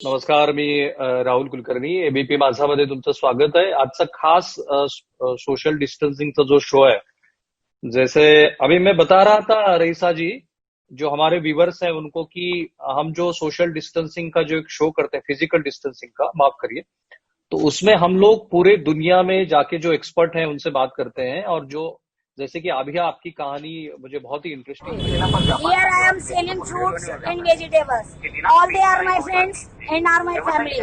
नमस्कार. मी राहुल कुलकर्णी. एबीपी माझामध्ये तुमचं स्वागत आहे. आजचा खास सोशल डिस्टेंसिंगचा जो शो है, जैसे अभी मैं बता रहा था रईसा जी, जो हमारे व्यूवर्स हैं उनको, कि हम जो सोशल डिस्टेंसिंग का जो एक शो करते हैं, फिजिकल डिस्टेंसिंग का, माफ करिए, तो उसमें हम लोग पूरे दुनिया में जाके जो एक्सपर्ट हैं उनसे बात करते हैं. और जो जैसे कि अभी आपकी कहानी मुझे बहुत ही इंटरेस्टिंग लगी. Here I am selling fruits and vegetables. All they are my friends and are my family.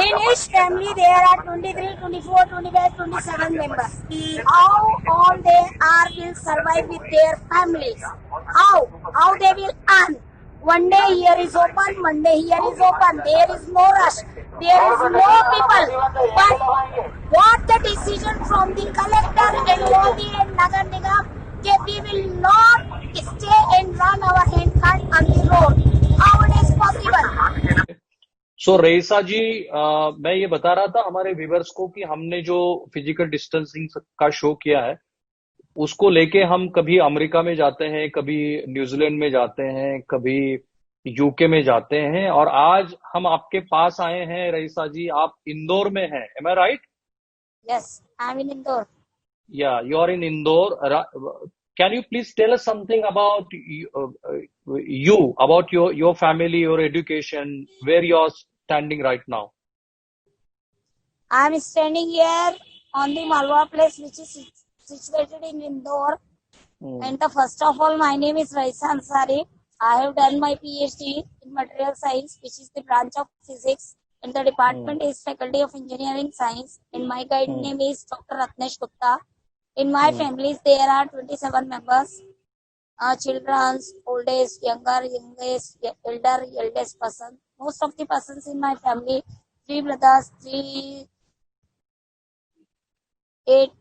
In each family there are 23, 24, 25, 27 members. How all they are will survive with their families? How? How they will earn? One day here is open, one day here is open. There is no rush. There is no people. But what the decision from the collector and Modi and Nagar Nigam, that we will not stay and run our hand cart on the road. How it is possible? सो रईसा जी, मैं ये बता रहा था हमारे viewers को कि हमने जो फिजिकल डिस्टेंसिंग का शो किया है, उसको लेके हम कभी अमेरिका में जाते हैं, कभी न्यूजीलैंड में जाते हैं, कभी यूके में जाते हैं, और आज हम आपके पास आए हैं. रईसा जी, आप इंदौर में हैं. Am I right? Yes, I am in Indore. या you are in Indore. Can you please tell us something about you, about your family, your education, where you are standing right now? I am standing here on the Malwa place, which is situated in Indore. And the first of all, my name is Raisa Ansari. I have done my PhD in material science, which is the branch of physics, and the department is Faculty of Engineering Science. And my guide name is Dr. Ratnesh Gupta. In my families, there are 27 members. Children, oldest, younger, youngest, elder, eldest person. Most of the persons in my family, 3 brothers, 8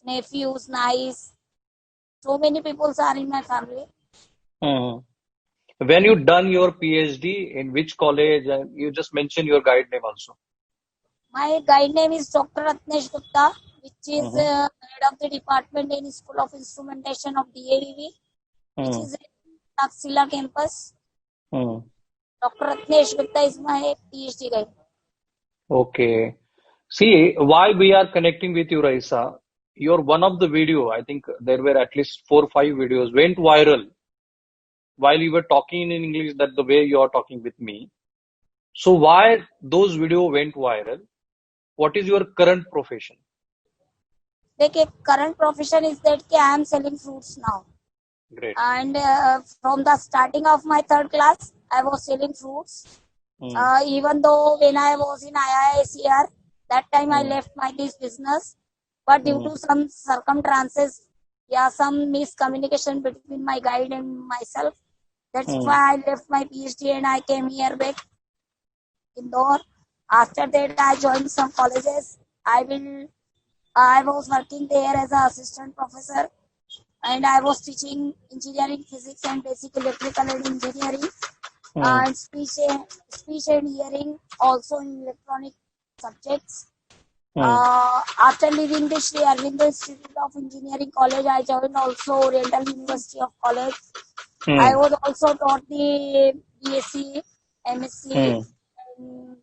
nephews, nice. So many people are in my family. When you done your PhD, in which college? And you just mentioned your guide name also. My guide name is Dr. Ratnesh Gupta, which is head of the department in School of Instrumentation of DAVV, which is in Taxila campus. Dr. Ratnesh Gupta is my PhD guide. Okay. See, why we are connecting with you, Raisa? Your one of the video, I think there were at least 4 or 5 videos, went viral while you were talking in English, that the way you are talking with me. So why those video went viral? What is your current profession? The current profession is that I am selling fruits now. Great. And from the starting of my 3rd class, I was selling fruits. Even though when I was in IISER, that time I left this business. But due to some circumstances, some miscommunication between my guide and myself, that's why I left my PhD and I came here back Indore. After that, I joined some colleges. I was working there as an assistant professor, and I was teaching engineering, physics, and basic electrical and engineering, and speech and hearing, also in electronic subjects. After leaving the Sri Aurobindo Institute of Engineering College, I joined also Oriental University of College. I was also taught the BSc, MSc, and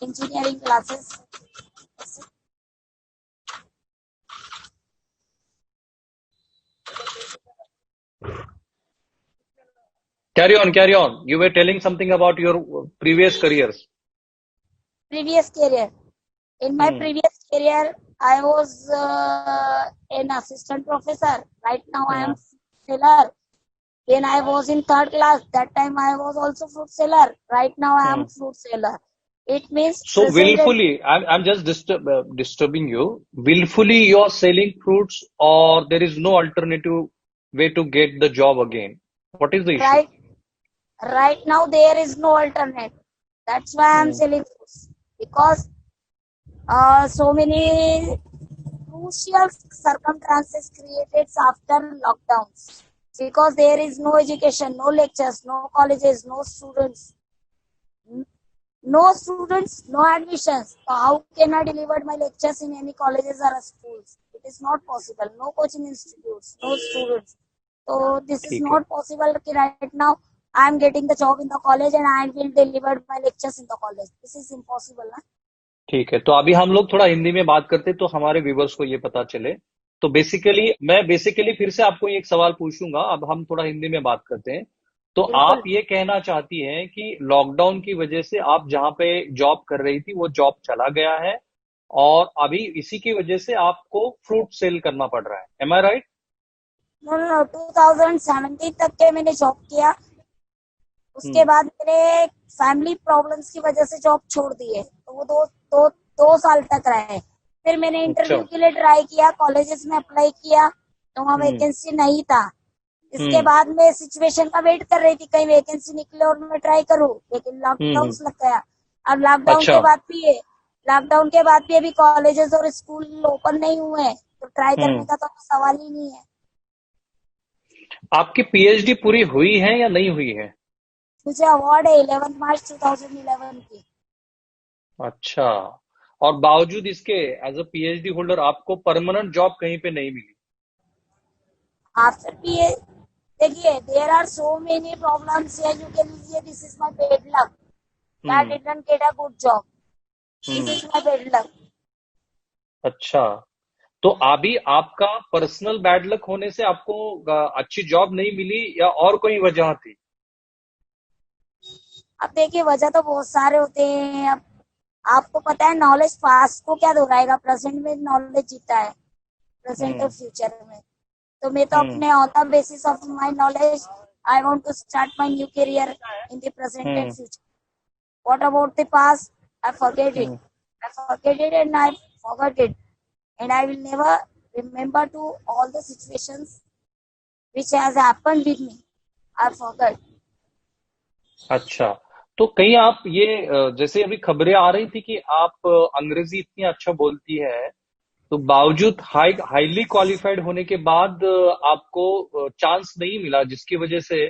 engineering classes. Carry on, carry on. You were telling something about your previous careers. Previous career. In my previous career, I was an assistant professor. Right now, I am seller. When I was in 3rd class, that time I was also fruit seller. Right now, I am fruit seller. It means So willfully, I'm just disturbing you. Willfully, you are selling fruits, or there is no alternative way to get the job again? What is the issue? Right now, there is no alternate. That's why I am selling fruits, because so many crucial circumstances created after lockdowns, because there is no education, no lectures, no colleges, no students, no admissions. So how can I deliver my lectures in any colleges or schools? It is not possible. No coaching institutes, no students. So this is not possible right now. I am getting the job in the college and I will deliver my lectures in the college. This is impossible, na? ठीक है, तो अभी हम लोग थोड़ा हिंदी में बात करते तो हमारे व्यूवर्स को ये पता चले। तो मैं बेसिकली फिर से आपको एक सवाल पूछूंगा, अब हम थोड़ा हिंदी में बात करते हैं। तो आप बिल्कुल। ये कहना चाहती हैं कि लॉकडाउन की वजह से आप जहाँ पे जॉब कर रही थी वो जॉब चला गया है, और अभी इसी की वजह से आपको फ्रूट सेल करना पड़ रहा है, M I right? No no no, 2017 तक के मैंने जॉब किया। उसके हम्म। बाद मैंने फैमिली प्रॉब्लम्स की वजह से जॉब छोड़ दी है, तो वो दो साल तक रहे। फिर मैंने अच्छा। इंटरव्यू के लिए ट्राई किया, कॉलेजेस में अप्लाई किया, तो वहाँ हम्म। वैकेंसी नहीं था। इसके हम्म। बाद मैं सिचुएशन का वेट कर रही थी कहीं वैकेंसी निकले और मैं ट्राई करूँ, लेकिन लॉकडाउन हम्म। लग गया। अब लॉकडाउन अच्छा। के बाद भी है, लॉकडाउन के बाद भी अभी कॉलेजेस और स्कूल ओपन नहीं हुए हैं, तो ट्राई करने हम्म। का तो सवाल ही नहीं है। आपकी पीएचडी पूरी हुई है या नहीं हुई है? मुझे अवार्ड है 11 मार्च 2011 की। अच्छा। और बावजूद इसके एज अ पीएचडी होल्डर आपको परमानेंट जॉब कहीं पे नहीं मिली? आफ्टर पीए, देखिए there are so many problems here, you can say this is my bad luck that I hmm. Didn't get a good job, this hmm. Is my bad luck. अच्छा। तो अभी आपका पर्सनल बैड लक होने से आपको अच्छी job नहीं मिली या और कोई वजह थी? अब देखिए वजह तो बहुत सारे होते हैं। अब आपको पता है नॉलेज पास्ट को क्या दोहराएगा, प्रेजेंट में नॉलेज जीता है, प्रेजेंट और हम्म। फ्यूचर में। तो मैं तो हम्म। अपने on the basis of my knowledge I want to start my new career in the present and hmm. Future. What about the past? I forget it, hmm. I forget it and I forget it, and I will never remember to all the situations which has happened with me. I forgot. अच्छा। तो कहीं आप ये जैसे अभी खबरें आ रही थी कि आप अंग्रेजी इतनी अच्छा बोलती है, तो बावजूद हाईली क्वालिफाइड होने के बाद आपको चांस नहीं मिला, जिसकी वजह से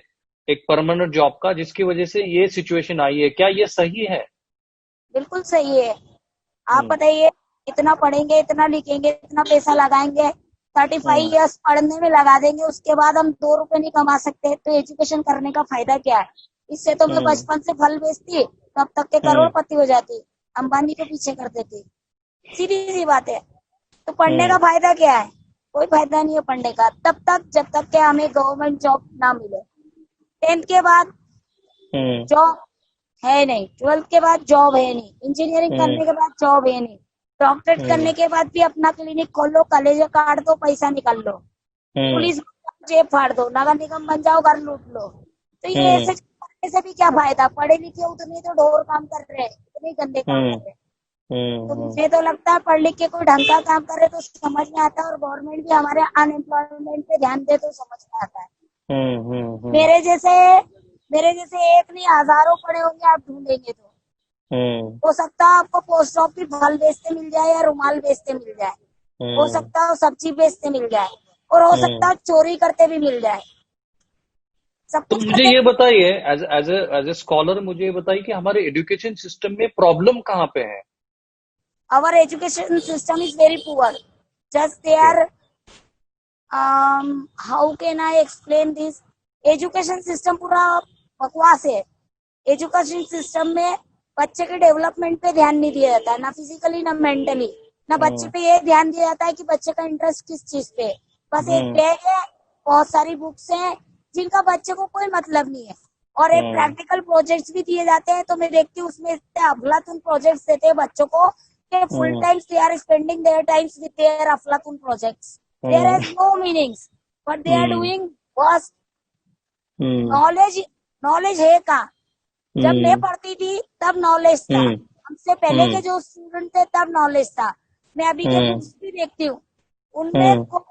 एक परमानेंट जॉब का, जिसकी वजह से ये सिचुएशन आई है, क्या ये सही है? बिल्कुल सही है। आप हम्म। बताइए, इतना पढ़ेंगे, इतना लिखेंगे, इतना पैसा लगाएंगे, 35 हम्म। ईयर्स पढ़ने में लगा देंगे, उसके बाद हम 2 रुपए नहीं कमा सकते, तो एजुकेशन करने का फायदा क्या है? इससे तो मैं हम्म। बचपन से फल बेचती, तब तक के हम्म। करोड़पति हो जाती, अंबानी को पीछे कर देती। सीधी सी बात है। तो पढ़ने का हम्म। फायदा क्या है? कोई फायदा नहीं है पढ़ने का, तब तक जब तक के हमें गवर्नमेंट जॉब ना मिले। 10th के बाद हम्म। जॉब है नहीं, 12th के बाद जॉब है नहीं, इंजीनियरिंग हम्म। करने के बाद जॉब है नहीं, डॉक्टरेट हम्म। करने के बाद भी अपना क्लिनिक खोल लो, कॉलेज काट दो, पैसा निकाल लो, हम्म। पुलिस जेब फाड़ दो, नगर निगम बन जाओ, घर लूट लो। तो ये हम्म। ऐसे करने से भी क्या फायदा? पढ़े लिखे उतने तो ढोर काम कर रहे हैं, इतने गंदे काम हम्म। कर रहे हैं। तो हम्म। मुझे तो लगता है पढ़ लिख के कोई ढंग का काम करे तो समझ में आता है, और गवर्नमेंट भी हमारे अनएम्प्लॉयमेंट पे ध्यान दे तो समझ में आता है। हम्म। हम्म। मेरे जैसे मेरे जैसे एक नहीं हजारों पड़े होंगे आप ढूंढेंगे तो। हम्म। हो सकता है आपको पोस्ट ऑफिस फल बेचते मिल जाए या रुमाल बेचते मिल जाए, हो हम्म। सकता है वो सब्जी बेचते मिल जाए, और हो सकता हम्म। है चोरी करते भी मिल जाए, सब तो कुछ मुझे करते। ये बताइए, एज ए स्कॉलर, मुझे ये बताइए कि हमारे एजुकेशन सिस्टम में प्रॉब्लम कहाँ पे है? Our education system is very poor. Just they okay. are, how can I explain this? Education system पूरा बकवास है। एजुकेशन सिस्टम में बच्चे के डेवलपमेंट पे ध्यान नहीं दिया जाता है, ना फिजिकली ना मेंटली। ना बच्चे हम्म। पे ये ध्यान दिया जाता है कि बच्चे का इंटरेस्ट किस चीज पे है। बस एक हम्म। बैग है, बहुत सारी बुक्स हैं, जिनका बच्चे को कोई मतलब नहीं है, और एक हम्म। प्रैक्टिकल प्रोजेक्ट्स भी दिए जाते हैं। तो मैं देखती हूँ उसमें इतने अफलातून प्रोजेक्ट्स देते हैं बच्चों को कि full hmm. Times they are spending their times with their अफलातून projects. Their hmm. Has no meanings, but they are hmm. Doing बस। हम्म। नॉलेज नॉलेज है कहाँ? जब मैं हम्म। पढ़ती थी तब नॉलेज था, हम्म। हमसे पहले के हम्म। जो स्टूडेंट थे तब नॉलेज था। मैं अभी के हम्म। बुक्स भी देखती हूँ, उनमें हम्म। कोई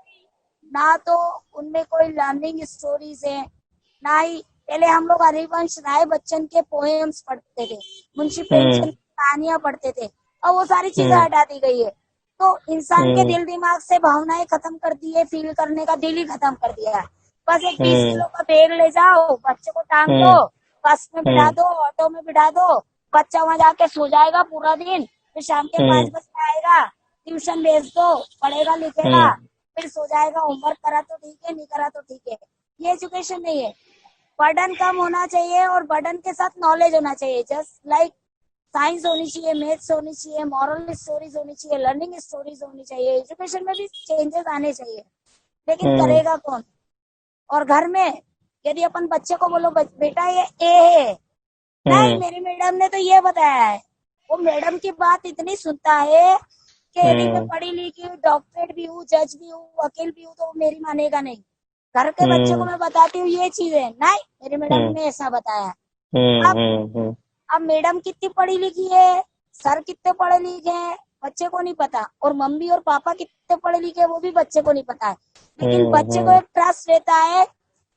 ना तो उनमें कोई लर्निंग स्टोरीज है, ना ही। पहले हम लोग हरिवंश राय बच्चन के पोएम्स पढ़ते थे, मुंशी हम्म। प्रेमचंद की कहानियां पढ़ते थे, और वो सारी चीजें हम्म। हटा दी गई है। तो इंसान के हम्म। दिल दिमाग से भावनाएं खत्म कर दी है, फील करने का दिल ही खत्म कर दिया है। बस एक 20 किलो का बैग ले जाओ, बच्चे को टांग दो, हम्म। बस में बिठा हम्म। दो, ऑटो में बिठा दो, बच्चा वहां जाके सो जाएगा पूरा दिन, फिर शाम के हम्म। 5 बजे आएगा, ट्यूशन भेज दो, पढ़ेगा लिखेगा, हम्म। फिर सो जाएगा। होमवर्क करा तो ठीक है, नहीं करा तो ठीक है। ये एजुकेशन नहीं है। बर्डन कम होना चाहिए और बर्डन के साथ नॉलेज होना चाहिए। जस्ट लाइक साइंस होनी चाहिए, मैथ्स होनी चाहिए, मॉरल स्टोरीज होनी चाहिए, लर्निंग स्टोरीज होनी चाहिए। एजुकेशन में भी चेंजेस आने चाहिए, लेकिन करेगा कौन? और घर में यदि अपन बच्चे को बोलो बेटा ये ए है, नहीं मेरी मैडम ने तो ये बताया है, वो मैडम की बात इतनी सुनता है कि यदि मैं पढ़ी लिखी हूँ, डॉक्टरेट भी हूँ, जज भी हूँ, वकील भी हूँ, तो वो मेरी मानेगा नहीं। घर के बच्चे को मैं बताती हूँ ये चीज है, नहीं मेरी मैडम ने ऐसा बताया। अब मैडम कितनी पढ़ी लिखी है, सर कितने पढ़े लिखे हैं, बच्चे को नहीं पता। और मम्मी और पापा कितने पढ़े लिखे हैं, वो भी बच्चे को नहीं पता है। लेकिन बच्चे को एक ट्रस्ट रहता है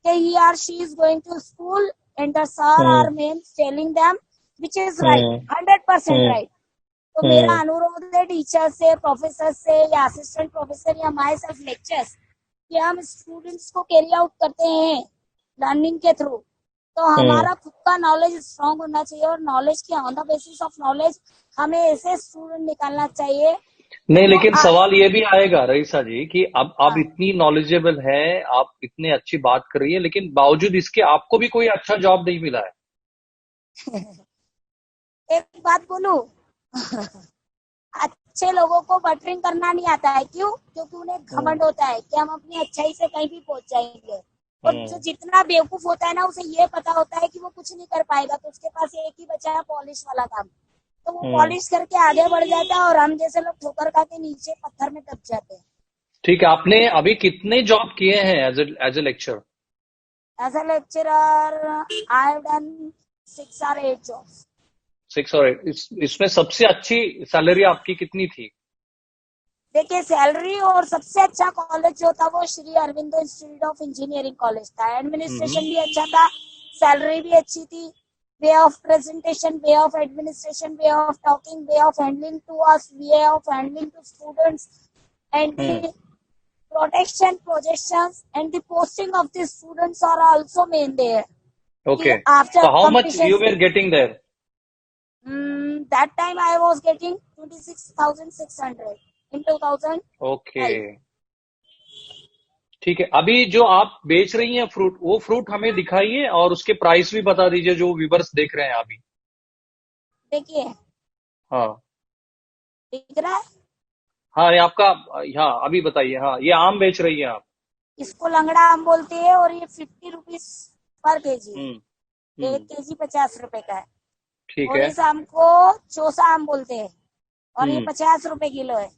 कि he or she is going to school and the sir or ma'am telling them which is right, 100% right। तो मेरा अनुरोध है टीचर से, प्रोफेसर से, या असिस्टेंट प्रोफेसर, या माई सेल्फ लेक्चर्स, कि हम स्टूडेंट्स को कैरी आउट करते हैं लर्निंग के थ्रू, तो हमारा खुद का नॉलेज स्ट्रांग होना चाहिए। और नॉलेज के on the basis of knowledge हमें ऐसे स्टूडेंट निकालना चाहिए। नहीं, लेकिन सवाल ये भी आएगा रईसा जी कि अब आप इतनी नॉलेजेबल हैं, आप इतने अच्छी बात कर रही है, लेकिन बावजूद इसके आपको भी कोई अच्छा जॉब नहीं मिला है। एक बात बोलूं, अच्छे लोगों को बटरिंग करना नहीं आता है। क्यों? क्योंकि उन्हें घमंड होता है कि हम अपनी अच्छाई से कहीं भी पहुंच जाएंगे। और जो जितना बेवकूफ होता है ना, उसे ये पता होता है कि वो कुछ नहीं कर पाएगा, तो उसके पास एक ही बचा है पॉलिश वाला काम, तो वो पॉलिश करके आगे बढ़ जाता है, और हम जैसे लोग ठोकर खा के नीचे पत्थर में दब जाते हैं। ठीक है, आपने अभी कितने जॉब किए हैं as a lecture? As a lecturer I have done 6 or 8 jobs. 6 और 8। इसमें सबसे अच्छी सैलरी आपकी कितनी थी? देखिए, सैलरी और सबसे अच्छा कॉलेज जो था वो Shri Aurobindo institute of engineering college था। एडमिनिस्ट्रेशन भी अच्छा था, सैलरी भी अच्छी थी, way of presentation, way of administration, way of talking, way of handling to us, way of handling to students, and the protection, projections, and the posting of the students are also made there. Okay. After So how much completion, you were getting there? that time I was getting 26,600 in 2000. Okay. ठीक है, अभी जो आप बेच रही हैं fruit, वो fruit हमें दिखाइए और उसके प्राइस भी बता दीजिए जो व्यूअर्स देख रहे हैं अभी। देखिए, हाँ दिख रहा है? हाँ, ये आपका, हाँ अभी बताइए। हाँ, ये आम बेच रही हैं आप? इसको लंगड़ा आम बोलते हैं, और ये 50 रुपीज पर केजी, 1 केजी 50 रुपए का है। ठीक और है। इस आम को चौसा आम बोलते हैं, और ये 50 रुपए किलो है।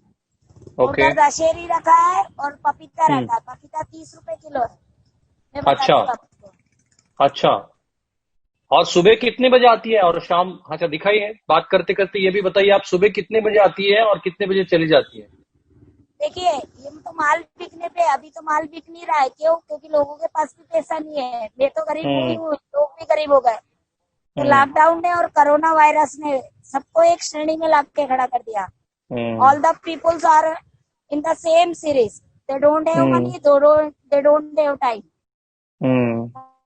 ओके। उधर दशहरी रखा है, और पपीता रखा है, पपीता 30 रुपए किलो है। मैं बताती हूँ आपको। अच्छा, और सुबह कितने बजे आती है और शाम? अच्छा दिखाइए, बात करते करते ये भी बताइए, आप सुबह कितने बजे आती है और कितने बजे चली जाती है? देखिए, ये तो माल बिकने पे, अभी तो माल बिक नहीं रहा है। क्यों? क्योंकि लोगों के पास भी पैसा नहीं है। मैं तो गरीब हुई हूँ, लोग भी गरीब हो गए। तो लॉकडाउन ने और कोरोना वायरस ने सबको एक श्रेणी में ला के खड़ा कर दिया। All the peoples are in the same series, they don't have money, they don't have time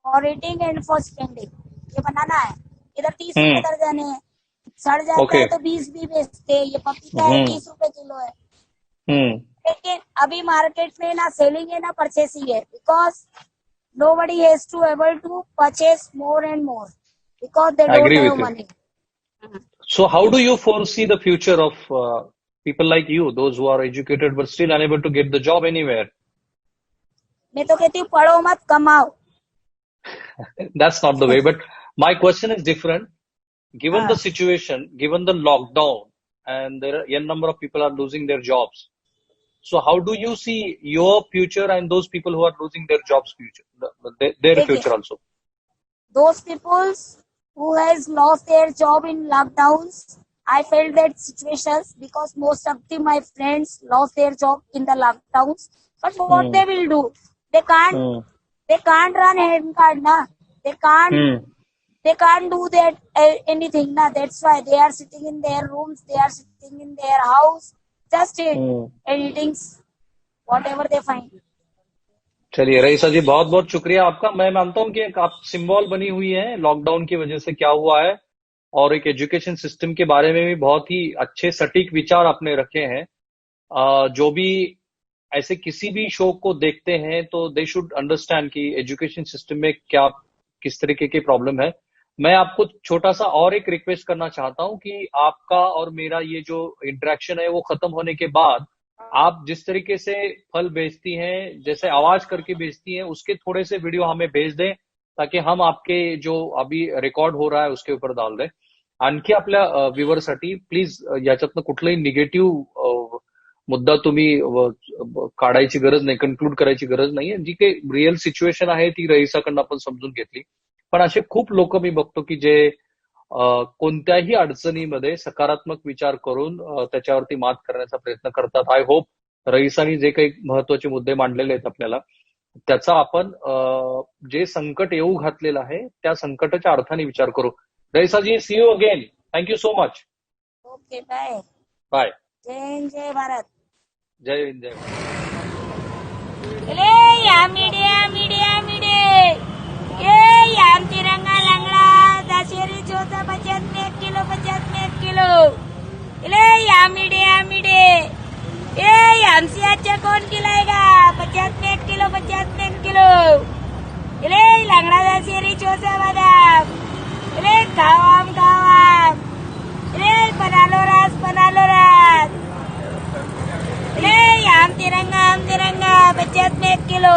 for eating and for spending. ये बनाना है, इधर 30 रुपए दर्जन है, सड़ जाता है तो 20 भी बेचते हैं। ये पपीता है 30 रुपए किलो है। लेकिन अभी मार्केट में ना सेलिंग है ना परचेसिंग है, because nobody has to able to purchase more and more because they don't have money. So how do you foresee the future of people like you, those who are educated but still unable to get the job anywhere? मैं तो कहती हूँ पढ़ो मत, कमाओ। That's not the way, but my question is different. Given the situation, given the lockdown, and there are a number of people are losing their jobs. So how do you see your future and those people who are losing their jobs future, their future also? Those people who has lost their job in lockdowns, I felt that situations because most of my friends lost their job in the lockdowns. But what they will do? They can't run hand card na. They can't do that anything na. That's why they are sitting in their rooms, they are sitting in their house, just eating whatever they find. चलिए रईसा जी, बहुत बहुत शुक्रिया आपका। मैं मानता हूं कि एक आप सिंबल बनी हुई है लॉकडाउन की वजह से क्या हुआ है, और एक एजुकेशन सिस्टम के बारे में भी बहुत ही अच्छे सटीक विचार आपने रखे हैं। जो भी ऐसे किसी भी शो को देखते हैं तो दे शुड अंडरस्टैंड कि एजुकेशन सिस्टम में क्या किस तरीके की प्रॉब्लम है। मैं आपको छोटा सा और एक रिक्वेस्ट करना चाहता हूँ कि आपका और मेरा ये जो इंटरेक्शन है वो खत्म होने के बाद आप जिस तरीके से फल बेचती हैं, जैसे आवाज करके बेचती हैं, उसके थोड़े से वीडियो हमें भेज दें ताकि हम आपके जो अभी रेकॉर्ड हो रहा है उसके ऊपर डाल दें। आणखी आपल्या व्ह्युअरसाठी प्लीज याच्यातनं कुठलाही निगेटिव्ह मुद्दा तुम्ही काढायची गरज नाही, कन्क्लूड करायची गरज नाहीये। जी काही रिअल सिच्युएशन आहे ती रईसाकडनं आपण समजून घेतली, पण असे खूप लोक मी बघतो की जे कोणत्याही अडचणीमध्ये सकारात्मक विचार करून त्याच्यावरती मात करण्याचा प्रयत्न करतात। आय होप रईसानी जे काही महत्वाचे मुद्दे मांडलेले आहेत आपल्याला, त्याचा आपण जे संकट येऊ घातलेलं आहे त्या संकटाच्या अर्थाने विचार करू। रईसाजी, see you again, thank you so much. Okay, bye bye. जय हिंद, जय भारत। जय हिंद, जय भारत। या मीडिया मीडिया मीडिया ये याम तिरंगा लंगड़ा दशहरी चौथा 50 में 1 किलो 50 में 1 किलो या मीडिया मीडिया ये हमसे अच्छा कौन खिलाएगा 50 में 1 किलो 50 में 1 किलो लंगड़ा दशहरी चौथा बादाम खावाम खावाम बना लो रास हम तिरंगा 50 में 1 किलो।